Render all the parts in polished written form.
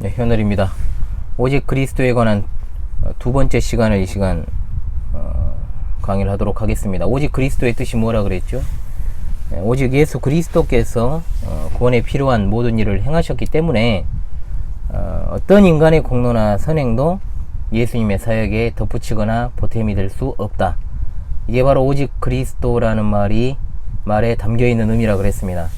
네, 현을입니다. 오직 그리스도에 관한 두 번째 시간을 이 시간 강의를 하도록 하겠습니다. 오직 그리스도의 뜻이 뭐라 그랬죠? 오직 예수 그리스도께서 구원에 필요한 모든 일을 행하셨기 때문에 어떤 인간의 공로나 선행도 예수님의 사역에 덧붙이거나 보탬이 될 수 없다. 이게 바로 오직 그리스도라는 말에 담겨있는 의미라 그랬습니다.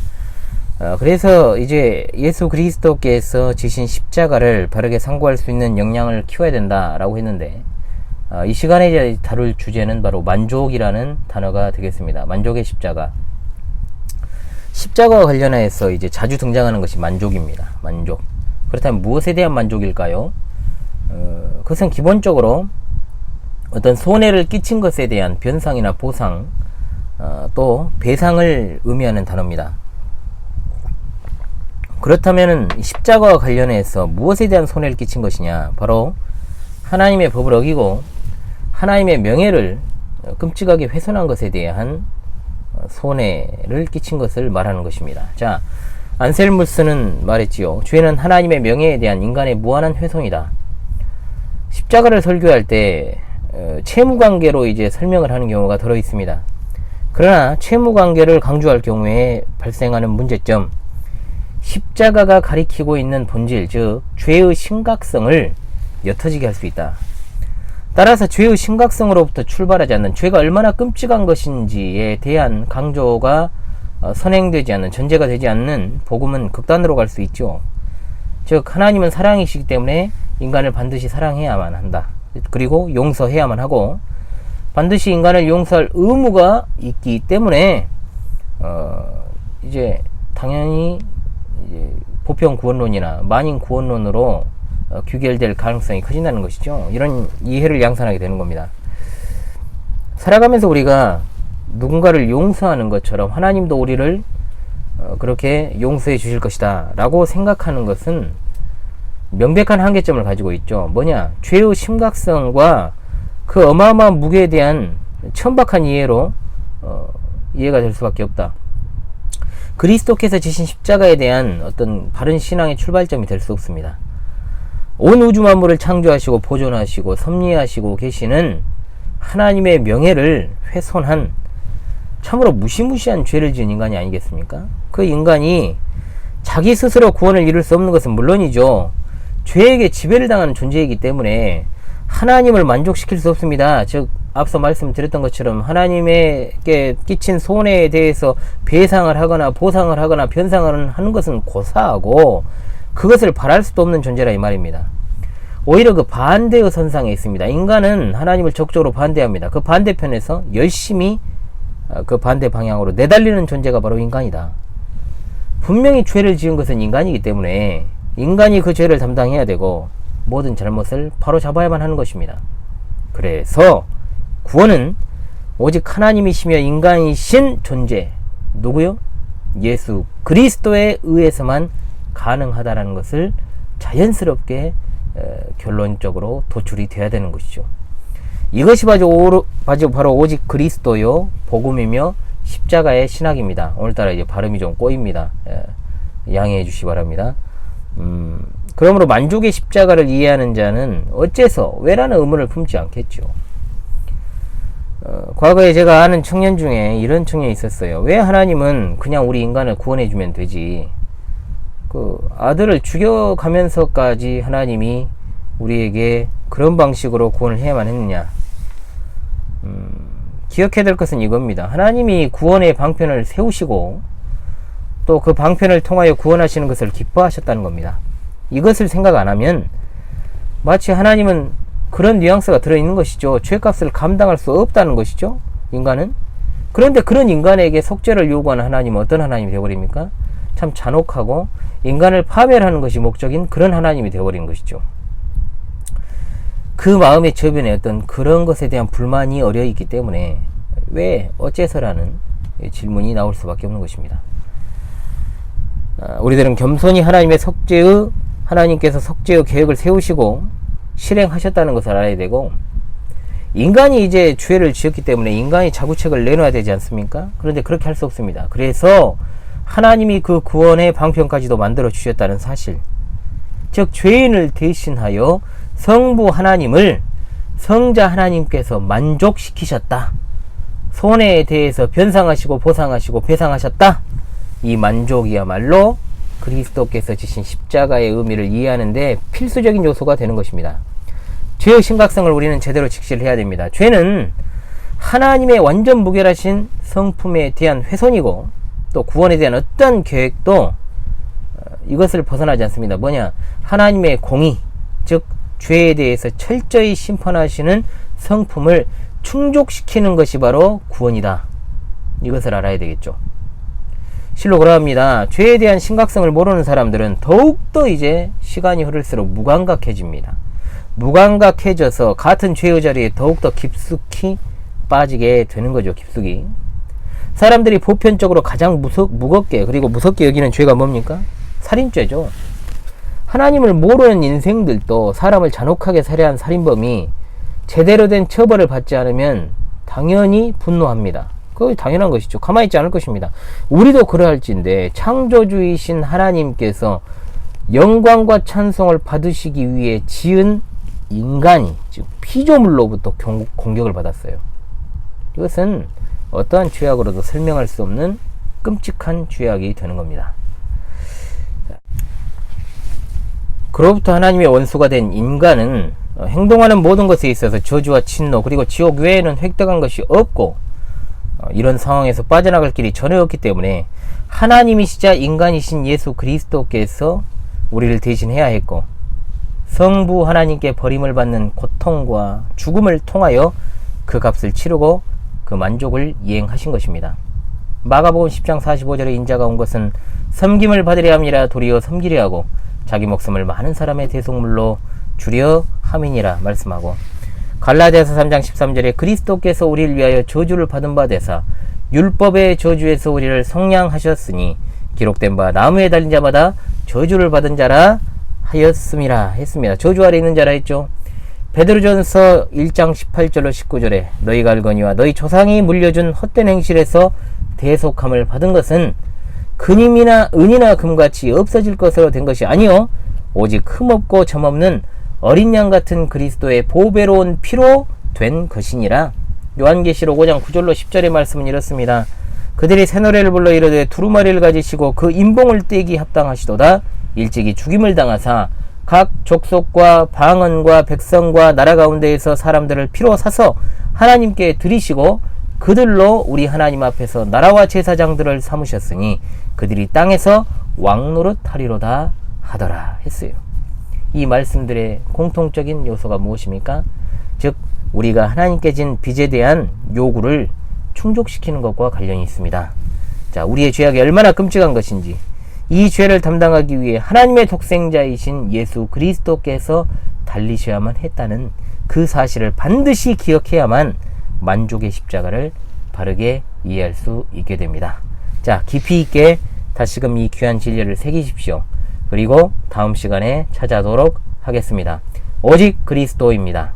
그래서 이제 예수 그리스도께서 지신 십자가를 바르게 상고할 수 있는 역량을 키워야 된다라고 했는데, 이 시간에 이제 다룰 주제는 바로 만족이라는 단어가 되겠습니다. 만족의 십자가. 십자가와 관련해서 이제 자주 등장하는 것이 만족입니다. 만족. 그렇다면 무엇에 대한 만족일까요? 그것은 기본적으로 어떤 손해를 끼친 것에 대한 변상이나 보상, 또 배상을 의미하는 단어입니다. 그렇다면 십자가와 관련해서 무엇에 대한 손해를 끼친 것이냐? 바로 하나님의 법을 어기고 하나님의 명예를 끔찍하게 훼손한 것에 대한 손해를 끼친 것을 말하는 것입니다. 자, 안셀무스는 말했지요. 죄는 하나님의 명예에 대한 인간의 무한한 훼손이다. 십자가를 설교할 때 채무관계로 이제 설명을 하는 경우가 들어 있습니다. 그러나 채무관계를 강조할 경우에 발생하는 문제점, 십자가가 가리키고 있는 본질, 즉 죄의 심각성을 옅어지게 할 수 있다. 따라서 죄의 심각성으로부터 출발하지 않는, 죄가 얼마나 끔찍한 것인지에 대한 강조가 선행되지 않는, 전제가 되지 않는 복음은 극단으로 갈 수 있죠. 즉 하나님은 사랑이시기 때문에 인간을 반드시 사랑해야만 한다. 그리고 용서해야만 하고 반드시 인간을 용서할 의무가 있기 때문에 이제 당연히 이제 보편 구원론이나 만인 구원론으로 규결될 가능성이 커진다는 것이죠. 이런 이해를 양산하게 되는 겁니다. 살아가면서 우리가 누군가를 용서하는 것처럼 하나님도 우리를 그렇게 용서해 주실 것이다 라고 생각하는 것은 명백한 한계점을 가지고 있죠. 뭐냐? 죄의 심각성과 그 어마어마한 무게에 대한 천박한 이해로 이해가 될 수밖에 없다. 그리스도께서 지신 십자가에 대한 어떤 바른 신앙의 출발점이 될 수 없습니다. 온 우주 만물을 창조하시고 보존하시고 섭리하시고 계시는 하나님의 명예를 훼손한 참으로 무시무시한 죄를 지은 인간이 아니겠습니까? 그 인간이 자기 스스로 구원을 이룰 수 없는 것은 물론이죠. 죄에게 지배를 당하는 존재이기 때문에 하나님을 만족시킬 수 없습니다. 즉 앞서 말씀드렸던 것처럼 하나님에게 끼친 손해에 대해서 배상을 하거나 보상을 하거나 변상을 하는 것은 고사하고 그것을 바랄 수도 없는 존재라 이 말입니다. 오히려 그 반대의 선상에 있습니다. 인간은 하나님을 적극적으로 반대합니다. 그 반대편에서 열심히 그 반대 방향으로 내달리는 존재가 바로 인간이다. 분명히 죄를 지은 것은 인간이기 때문에 인간이 그 죄를 담당해야 되고 모든 잘못을 바로 잡아야만 하는 것입니다. 그래서 구원은 오직 하나님이시며 인간이신 존재, 누구요? 예수 그리스도에 의해서만 가능하다라는 것을 자연스럽게 결론적으로 도출이 돼야 되는 것이죠. 이것이 바로 오직 그리스도요 복음이며 십자가의 신학입니다. 오늘따라 이제 발음이 좀 꼬입니다. 양해해 주시기 바랍니다. 그러므로 만족의 십자가를 이해하는 자는 어째서 왜라는 의문을 품지 않겠죠. 과거에 제가 아는 청년 중에 이런 청년이 있었어요. 왜 하나님은 그냥 우리 인간을 구원해 주면 되지, 그 아들을 죽여가면서까지 하나님이 우리에게 그런 방식으로 구원을 해야만 했느냐. 기억해야 될 것은 이겁니다. 하나님이 구원의 방편을 세우시고 또 그 방편을 통하여 구원하시는 것을 기뻐하셨다는 겁니다. 이것을 생각 안 하면 마치 하나님은 그런 뉘앙스가 들어있는 것이죠. 죄값을 감당할 수 없다는 것이죠, 인간은. 그런데 그런 인간에게 속죄를 요구하는 하나님은 어떤 하나님이 되어버립니까? 참 잔혹하고 인간을 파멸하는 것이 목적인 그런 하나님이 되어버린 것이죠. 그 마음의 저변에 어떤 그런 것에 대한 불만이 어려있기 때문에 왜 어째서라는 질문이 나올 수밖에 없는 것입니다. 우리들은 겸손히 하나님께서 속죄의 계획을 세우시고 실행하셨다는 것을 알아야 되고, 인간이 이제 죄를 지었기 때문에 인간이 자구책을 내놔야 되지 않습니까? 그런데 그렇게 할 수 없습니다. 그래서 하나님이 그 구원의 방편까지도 만들어 주셨다는 사실, 즉 죄인을 대신하여 성부 하나님을 성자 하나님께서 만족시키셨다. 손해에 대해서 변상하시고 보상하시고 배상하셨다. 이 만족이야말로 그리스도께서 지신 십자가의 의미를 이해하는데 필수적인 요소가 되는 것입니다. 죄의 심각성을 우리는 제대로 직시를 해야 됩니다. 죄는 하나님의 완전 무결하신 성품에 대한 훼손이고 또 구원에 대한 어떤 계획도 이것을 벗어나지 않습니다. 뭐냐? 하나님의 공의, 즉 죄에 대해서 철저히 심판하시는 성품을 충족시키는 것이 바로 구원이다. 이것을 알아야 되겠죠. 실로 그러합니다. 죄에 대한 심각성을 모르는 사람들은 더욱더 이제 시간이 흐를수록 무감각해집니다. 무감각해져서 같은 죄의 자리에 더욱더 깊숙이 빠지게 되는 거죠. 깊숙이. 사람들이 보편적으로 가장 무겁게 그리고 무섭게 여기는 죄가 뭡니까? 살인죄죠. 하나님을 모르는 인생들도 사람을 잔혹하게 살해한 살인범이 제대로 된 처벌을 받지 않으면 당연히 분노합니다. 그거 당연한 것이죠. 가만히 있지 않을 것입니다. 우리도 그러할진데 창조주이신 하나님께서 영광과 찬송을 받으시기 위해 지은 인간이 즉 피조물로부터 공격을 받았어요. 이것은 어떠한 죄악으로도 설명할 수 없는 끔찍한 죄악이 되는 겁니다. 그로부터 하나님의 원수가 된 인간은 행동하는 모든 것에 있어서 저주와 진노 그리고 지옥 외에는 획득한 것이 없고 이런 상황에서 빠져나갈 길이 전혀 없기 때문에 하나님이시자 인간이신 예수 그리스도께서 우리를 대신해야 했고 성부 하나님께 버림을 받는 고통과 죽음을 통하여 그 값을 치르고 그 만족을 이행하신 것입니다. 마가복음 10장 45절에 인자가 온 것은 섬김을 받으려 함이라 도리어 섬기려 하고 자기 목숨을 많은 사람의 대속물로 주려 함이니라 말씀하고 갈라디아서 3장 13절에 그리스도께서 우리를 위하여 저주를 받은 바 되사 율법의 저주에서 우리를 속량하셨으니 기록된 바 나무에 달린 자마다 저주를 받은 자라 하였음이라 했습니다. 저주 아래 있는 자라 했죠. 베드로전서 1장 18절로 19절에 너희가 알거니와 너희 조상이 물려준 헛된 행실에서 대속함을 받은 것은 근임이나 은이나 금같이 없어질 것으로 된 것이 아니요 오직 흠없고 점없는 어린 양 같은 그리스도의 보배로운 피로 된 것이니라. 요한계시록 5장 9절로 10절의 말씀은 이렇습니다. 그들이 새 노래를 불러 이르되 두루마리를 가지시고 그 인봉을 떼기 합당하시도다. 일찍이 죽임을 당하사 각 족속과 방언과 백성과 나라 가운데에서 사람들을 피로 사서 하나님께 드리시고 그들로 우리 하나님 앞에서 나라와 제사장들을 삼으셨으니 그들이 땅에서 왕노릇 하리로다 하더라 했어요. 이 말씀들의 공통적인 요소가 무엇입니까? 즉 우리가 하나님께 진 빚에 대한 요구를 충족시키는 것과 관련이 있습니다. 자, 우리의 죄악이 얼마나 끔찍한 것인지 이 죄를 담당하기 위해 하나님의 독생자이신 예수 그리스도께서 달리셔야만 했다는 그 사실을 반드시 기억해야만 만족의 십자가를 바르게 이해할 수 있게 됩니다. 자, 깊이 있게 다시금 이 귀한 진리를 새기십시오. 그리고 다음 시간에 찾아오도록 하겠습니다. 오직 그리스도입니다.